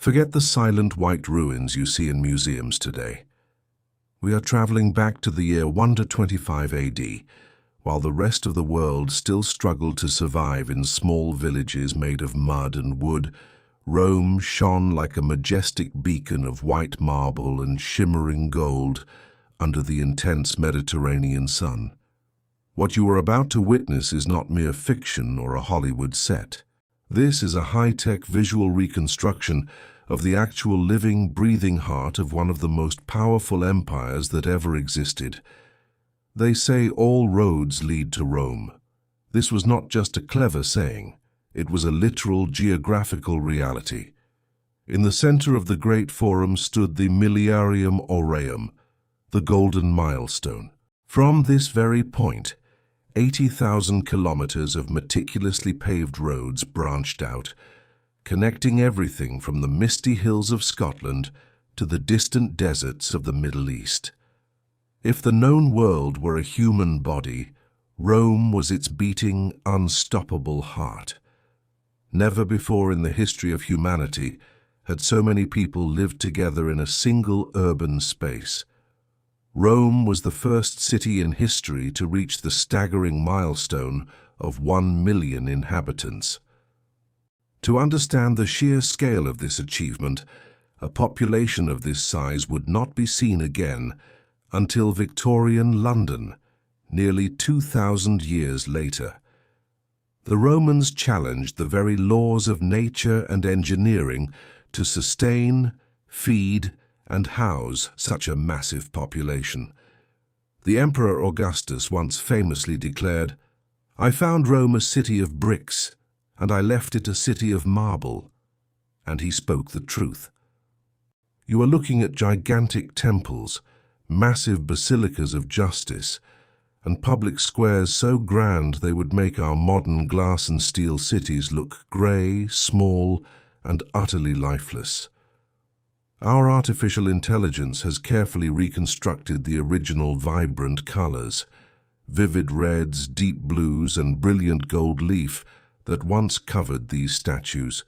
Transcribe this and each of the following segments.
Forget the silent white ruins you see in museums today. We are traveling back to the year 125 AD, while the rest of the world still struggled to survive in small villages made of mud and wood. Rome shone like a majestic beacon of white marble and shimmering gold under the intense Mediterranean sun. What you are about to witness is not mere fiction or a Hollywood set. This is a high-tech visual reconstruction of the actual living, breathing heart of one of the most powerful empires that ever existed. They say all roads lead to Rome. This was not just a clever saying. It was a literal geographical reality. In the center of the great forum stood the Miliarium Aureum, the Golden Milestone. From this very point, 80,000 kilometers of meticulously paved roads branched out, connecting everything from the misty hills of Scotland to the distant deserts of the Middle East. If the known world were a human body, Rome was its beating, unstoppable heart. Never before in the history of humanity had so many people lived together in a single urban space. Rome was the first city in history to reach the staggering milestone of 1 million inhabitants. To understand the sheer scale of this achievement, a population of this size would not be seen again until Victorian London, nearly 2,000 years later. The Romans challenged the very laws of nature and engineering to sustain, feed, and house such a massive population. The Emperor Augustus once famously declared, "I found Rome a city of bricks, and I left it a city of marble." And he spoke the truth. You are looking at gigantic temples, massive basilicas of justice, and public squares so grand they would make our modern glass and steel cities look grey, small, and utterly lifeless. Our artificial intelligence has carefully reconstructed the original vibrant colors, vivid reds, deep blues, and brilliant gold leaf that once covered these statues.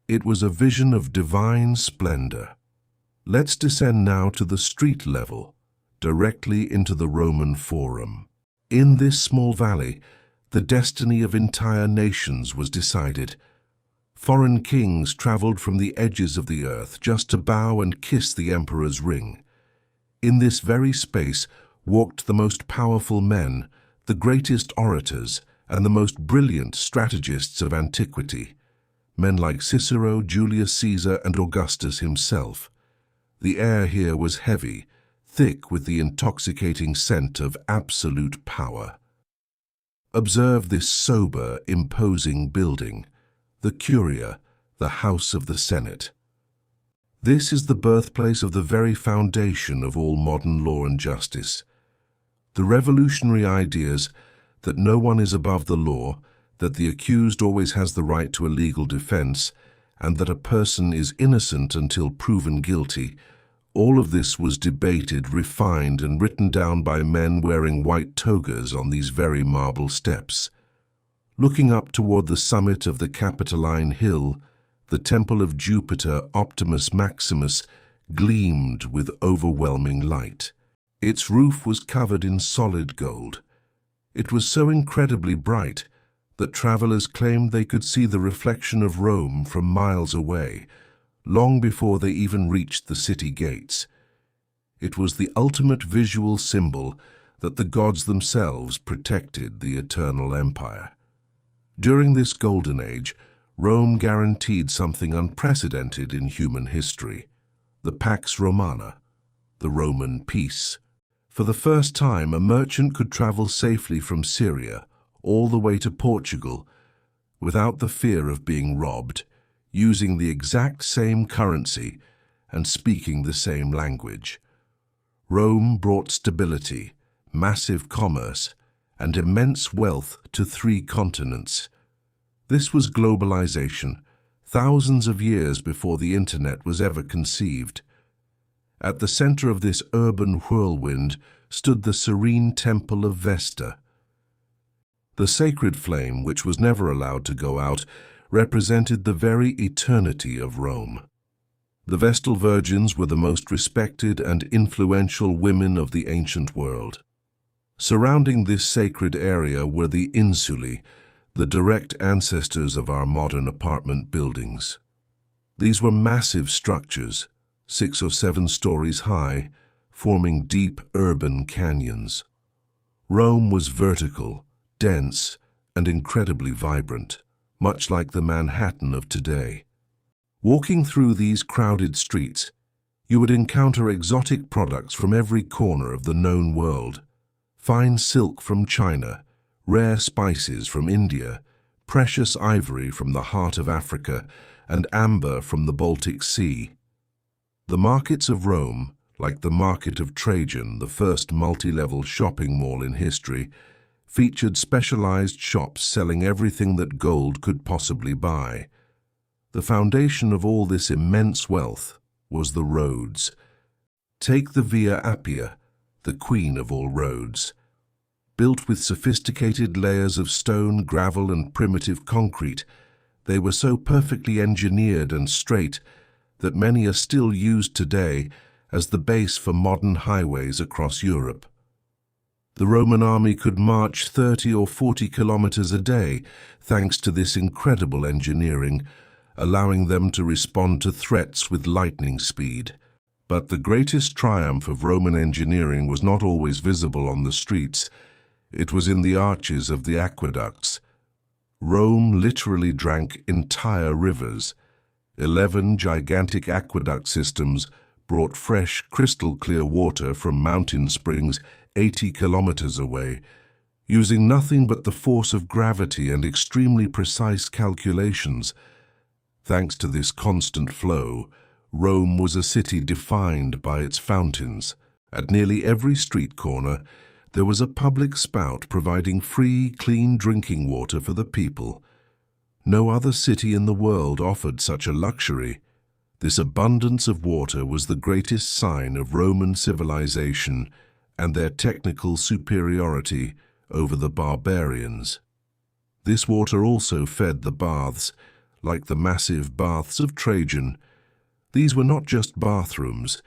It was a vision of divine splendor. Let's descend now to the street level, directly into the Roman Forum. In this small valley, the destiny of entire nations was decided. Foreign kings traveled from the edges of the earth just to bow and kiss the emperor's ring. In this very space walked the most powerful men, the greatest orators, and the most brilliant strategists of antiquity. Men like Cicero, Julius Caesar, and Augustus himself. The air here was heavy, thick with the intoxicating scent of absolute power. Observe this sober, imposing building, the Curia, the House of the Senate. This is the birthplace of the very foundation of all modern law and justice. The revolutionary ideas that no one is above the law, that the accused always has the right to a legal defense, and that a person is innocent until proven guilty, all of this was debated, refined, and written down by men wearing white togas on these very marble steps. Looking up toward the summit of the Capitoline Hill, the temple of Jupiter Optimus Maximus gleamed with overwhelming light. Its roof was covered in solid gold. It was so incredibly bright that travelers claimed they could see the reflection of Rome from miles away, long before they even reached the city gates. It was the ultimate visual symbol that the gods themselves protected the eternal empire. During this golden age, Rome guaranteed something unprecedented in human history, the Pax Romana, the Roman peace. For the first time, a merchant could travel safely from Syria all the way to Portugal without the fear of being robbed, using the exact same currency and speaking the same language. Rome brought stability, massive commerce, and immense wealth to 3 continents. This was globalization, thousands of years before the internet was ever conceived. At the center of this urban whirlwind stood the serene temple of Vesta. The sacred flame, which was never allowed to go out, represented the very eternity of Rome. The Vestal Virgins were the most respected and influential women of the ancient world. Surrounding this sacred area were the insulae, the direct ancestors of our modern apartment buildings. These were massive structures, 6 or 7 stories high, forming deep urban canyons. Rome was vertical, dense, and incredibly vibrant, much like the Manhattan of today. Walking through these crowded streets, you would encounter exotic products from every corner of the known world. Fine silk from China, rare spices from India, precious ivory from the heart of Africa, and amber from the Baltic Sea. The markets of Rome, like the Market of Trajan, the first multi-level shopping mall in history, featured specialized shops selling everything that gold could possibly buy. The foundation of all this immense wealth was the roads. Take the Via Appia, the queen of all roads. Built with sophisticated layers of stone, gravel, and primitive concrete, they were so perfectly engineered and straight that many are still used today as the base for modern highways across Europe. The Roman army could march 30 or 40 kilometers a day thanks to this incredible engineering, allowing them to respond to threats with lightning speed. But the greatest triumph of Roman engineering was not always visible on the streets. It was in the arches of the aqueducts. Rome literally drank entire rivers. 11 gigantic aqueduct systems brought fresh, crystal-clear water from mountain springs 80 kilometers away, using nothing but the force of gravity and extremely precise calculations. Thanks to this constant flow, Rome was a city defined by its fountains. At nearly every street corner, there was a public spout providing free, clean drinking water for the people. No other city in the world offered such a luxury. This abundance of water was the greatest sign of Roman civilization and their technical superiority over the barbarians. This water also fed the baths, like the massive baths of Trajan. These were not just bathrooms,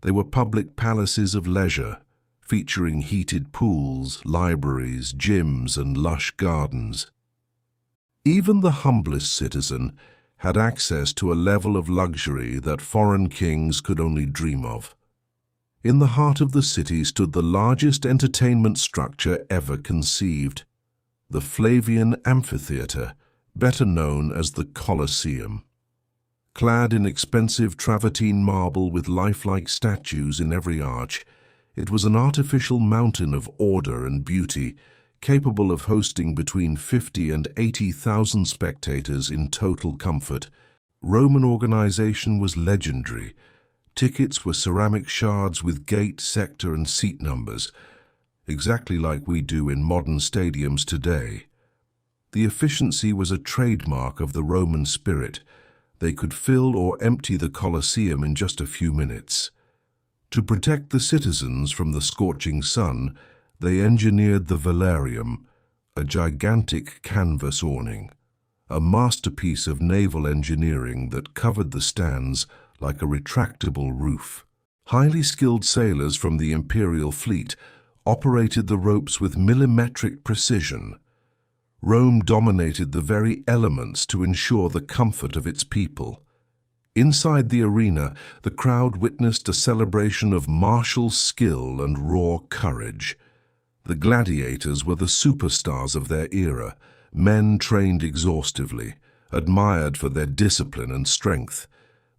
they were public palaces of leisure, featuring heated pools, libraries, gyms, and lush gardens. Even the humblest citizen had access to a level of luxury that foreign kings could only dream of. In the heart of the city stood the largest entertainment structure ever conceived, the Flavian Amphitheater, better known as the Colosseum. Clad in expensive travertine marble with lifelike statues in every arch, it was an artificial mountain of order and beauty, capable of hosting between 50 and 80,000 spectators in total comfort. Roman organization was legendary. Tickets were ceramic shards with gate, sector, and seat numbers, exactly like we do in modern stadiums today. The efficiency was a trademark of the Roman spirit. They could fill or empty the Colosseum in just a few minutes. To protect the citizens from the scorching sun, they engineered the Miliarium, a gigantic canvas awning, a masterpiece of naval engineering that covered the stands like a retractable roof. Highly skilled sailors from the imperial fleet operated the ropes with millimetric precision. Rome dominated the very elements to ensure the comfort of its people. Inside the arena, the crowd witnessed a celebration of martial skill and raw courage. The gladiators were the superstars of their era, men trained exhaustively, admired for their discipline and strength.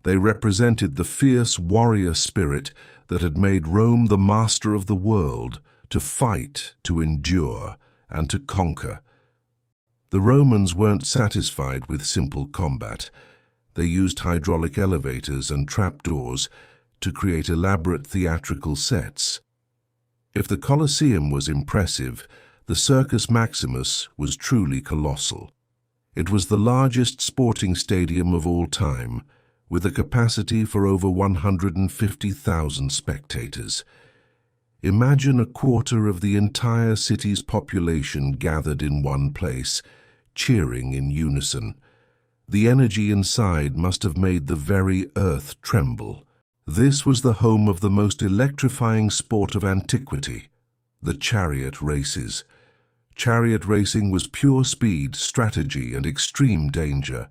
They represented the fierce warrior spirit that had made Rome the master of the world, to fight, to endure, and to conquer. The Romans weren't satisfied with simple combat. They used hydraulic elevators and trapdoors to create elaborate theatrical sets. If the Colosseum was impressive, the Circus Maximus was truly colossal. It was the largest sporting stadium of all time, with a capacity for over 150,000 spectators. Imagine a quarter of the entire city's population gathered in one place, cheering in unison. The energy inside must have made the very earth tremble. This was the home of the most electrifying sport of antiquity, the chariot races. Chariot racing was pure speed, strategy, and extreme danger.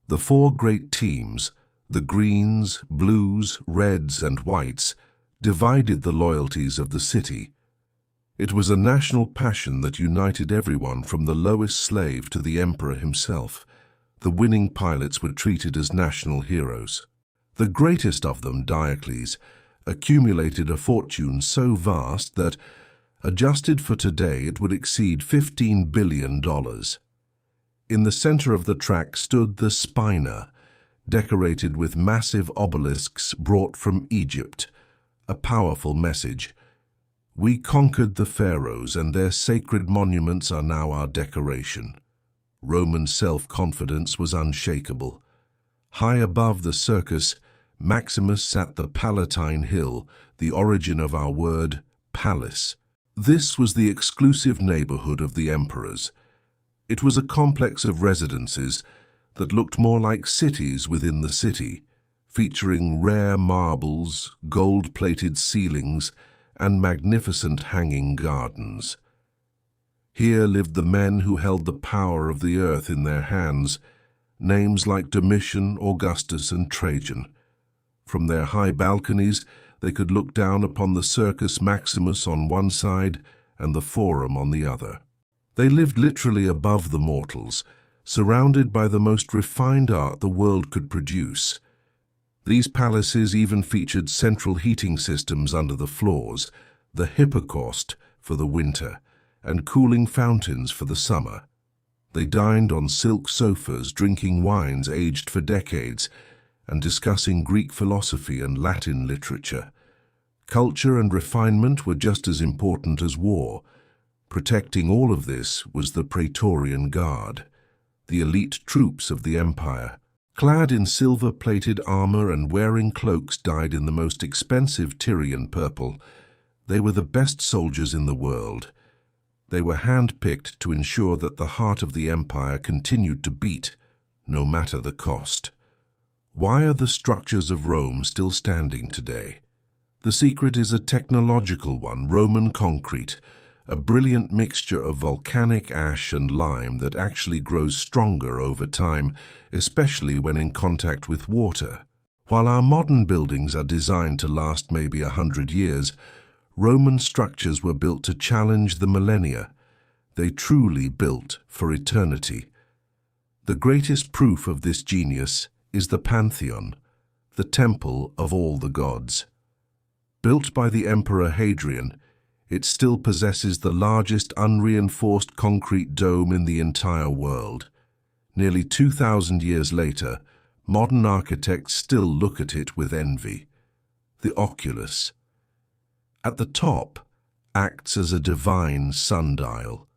The four great teams, the greens, blues, reds, and whites, divided the loyalties of the city. It was a national passion that united everyone from the lowest slave to the emperor himself. The winning pilots were treated as national heroes. The greatest of them, Diocles, accumulated a fortune so vast that, adjusted for today, it would exceed $15 billion. In the center of the track stood the spina, decorated with massive obelisks brought from Egypt. A powerful message. We conquered the pharaohs, and their sacred monuments are now our decoration. Roman self-confidence was unshakable. High above the circus, Maximus sat the Palatine Hill, the origin of our word palace. This was the exclusive neighborhood of the emperors. It was a complex of residences that looked more like cities within the city, featuring rare marbles, gold-plated ceilings, and magnificent hanging gardens. Here lived the men who held the power of the earth in their hands, names like Domitian, Augustus, and Trajan. From their high balconies, they could look down upon the Circus Maximus on one side and the Forum on the other. They lived literally above the mortals, surrounded by the most refined art the world could produce. These palaces even featured central heating systems under the floors, the hypocaust for the winter, and cooling fountains for the summer. They dined on silk sofas, drinking wines aged for decades, and discussing Greek philosophy and Latin literature. Culture and refinement were just as important as war. Protecting all of this was the Praetorian Guard, the elite troops of the empire. Clad in silver-plated armor and wearing cloaks dyed in the most expensive Tyrian purple, they were the best soldiers in the world. They were hand-picked to ensure that the heart of the empire continued to beat, no matter the cost. Why are the structures of Rome still standing today? The secret is a technological one: Roman concrete, a brilliant mixture of volcanic ash and lime that actually grows stronger over time, especially when in contact with water. While our modern buildings are designed to last maybe 100 years, Roman structures were built to challenge the millennia. They truly built for eternity. The greatest proof of this genius is the Pantheon, the temple of all the gods. Built by the Emperor Hadrian, it still possesses the largest unreinforced concrete dome in the entire world. Nearly 2,000 years later, modern architects still look at it with envy. The oculus, at the top, acts as a divine sundial.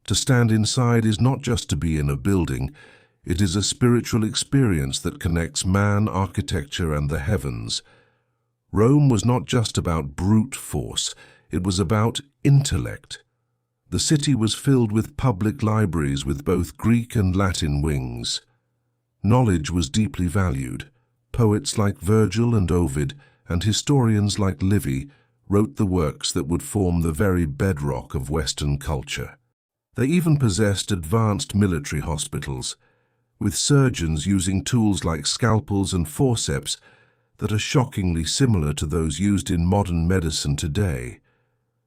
To stand inside is not just to be in a building, it is a spiritual experience that connects man, architecture, and the heavens. Rome was not just about brute force, it was about intellect. The city was filled with public libraries with both Greek and Latin wings. Knowledge was deeply valued. Poets like Virgil and Ovid, and historians like Livy, wrote the works that would form the very bedrock of Western culture. They even possessed advanced military hospitals, with surgeons using tools like scalpels and forceps that are shockingly similar to those used in modern medicine today.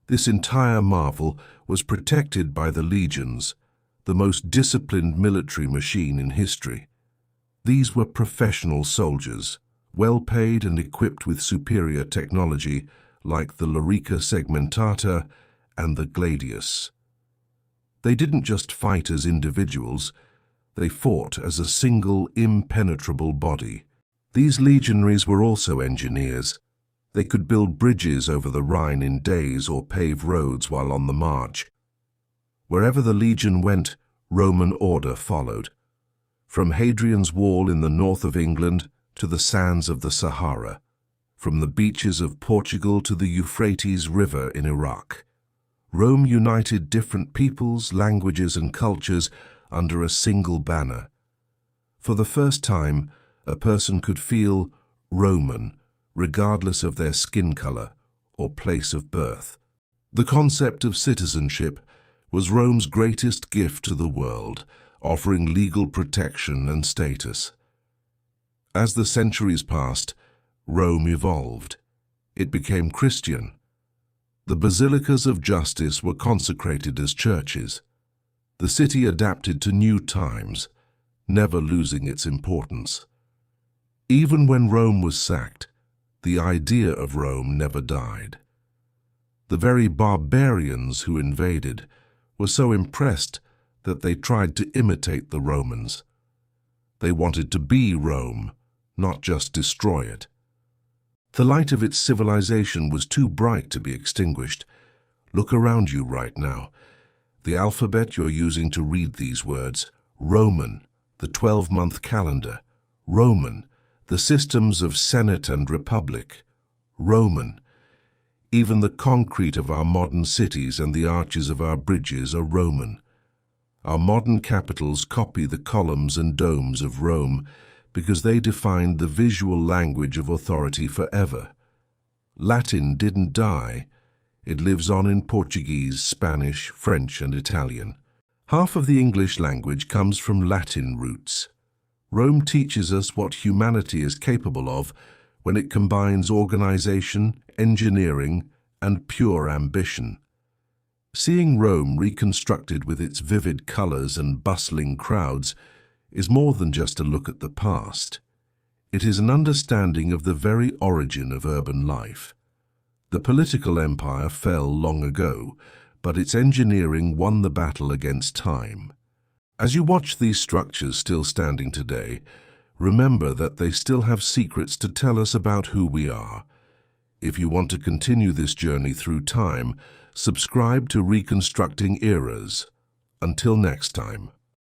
This entire marvel was protected by the legions, the most disciplined military machine in history. These were professional soldiers, well paid and equipped with superior technology like the Lorica segmentata and the gladius. They didn't just fight as individuals, they fought as a single impenetrable body. These legionaries were also engineers. They could build bridges over the Rhine in days or pave roads while on the march. Wherever the legion went, Roman order followed. From Hadrian's Wall in the north of England to the sands of the Sahara, from the beaches of Portugal to the Euphrates River in Iraq, Rome united different peoples, languages, and cultures under a single banner. For the first time, a person could feel Roman, regardless of their skin color or place of birth. The concept of citizenship was Rome's greatest gift to the world, offering legal protection and status. As the centuries passed, Rome evolved. It became Christian. The basilicas of justice were consecrated as churches. The city adapted to new times, never losing its importance. Even when Rome was sacked, the idea of Rome never died. The very barbarians who invaded were so impressed that they tried to imitate the Romans. They wanted to be Rome, not just destroy it. The light of its civilization was too bright to be extinguished. Look around you right now. The alphabet you're using to read these words: Roman, the 12-month calendar; Roman, the systems of Senate and Republic; Roman. Even the concrete of our modern cities and the arches of our bridges are Roman. Our modern capitals copy the columns and domes of Rome because they defined the visual language of authority forever. Latin didn't die. It lives on in Portuguese, Spanish, French, and Italian. Half of the English language comes from Latin roots. Rome teaches us what humanity is capable of when it combines organization, engineering, and pure ambition. Seeing Rome reconstructed with its vivid colors and bustling crowds is more than just a look at the past. It is an understanding of the very origin of urban life. The political empire fell long ago, but its engineering won the battle against time. As you watch these structures still standing today, remember that they still have secrets to tell us about who we are. If you want to continue this journey through time, subscribe to Reconstructing Eras. Until next time.